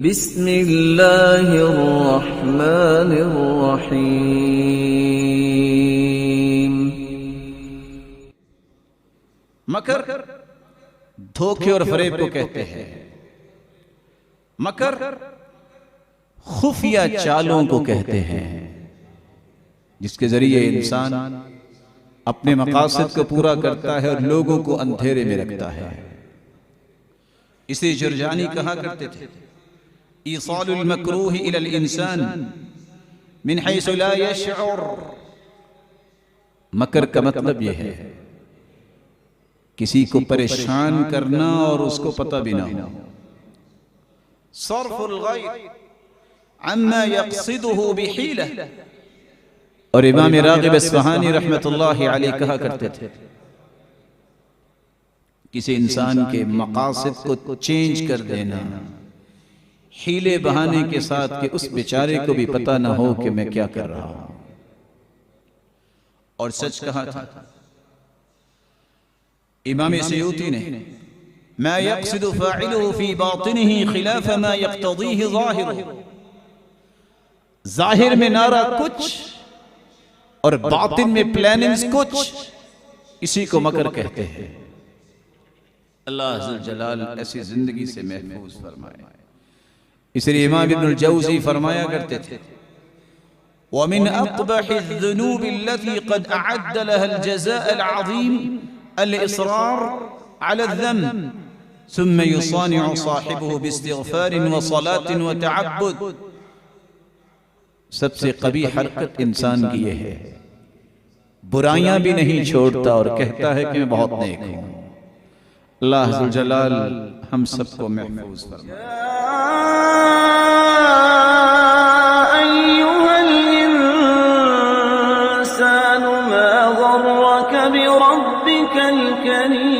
بسم اللہ الرحمن الرحیم۔ مکر دھوکے اور فریب کو کہتے ہیں۔ مکر خفیہ چالوں کو کہتے ہیں، جس کے ذریعے انسان اپنے مقاصد کو پورا کرتا ہے اور لوگوں کو اندھیرے میں رکھتا ہے۔ اسے جرجانی کہا کرتے تھے ایصال المکروہ الی الانسان من حیث لا یشعر۔ مکر کا مطلب یہ ہے کسی کو پریشان کرنا اور اس کو پتہ بھی نہ ہو۔ صرف الغیر عما یقصدہ بحیلہ۔ اور امام راغب اصفہانی رحمت اللہ علیہ کہا کرتے تھے کسی انسان کے مقاصد کو چینج کر دینا حیلے بہانے کے ساتھ کہ اس بیچارے کو بھی پتہ نہ ہو کہ میں کیا کر رہا ہوں۔ اور سچ کہا تھا امام سیوطی نے ما یقصد فاعلہ فی باطنہ خلاف ما یقتضیہ ظاہر۔ ظاہر میں نعرہ کچھ اور باطن میں پلاننگز کچھ، اسی کو مکر کہتے ہیں۔ اللہ عز و جلال ایسی زندگی سے محفوظ فرمائے۔ اس لیے امام ابن الجوزی فرمایا کرتے تھے وَمِنْ أَقْبَحِ الذُّنُوبِ الَّتِي قَدْ أَعَدَّ لَهَا الْجَزَاءَ الْعَظِيمِ الْإِصْرَارُ عَلَى الذَّنْبِ ثُمَّ يُصَانِعُ صَاحِبُهُ بِاسْتِغْفَارٍ وَصَلَاةٍ وَتَعَبُّدٍ۔ سب سے قبیح حرکت انسان کی یہ ہے، برائیاں بھی نہیں چھوڑتا اور کہتا ہے کہ میں بہت نیک ہوں۔ اللہ عز و جلال ہم سب کو محفوظ فرمائے۔ أيها الإنسان ما غرك بربك الكريم۔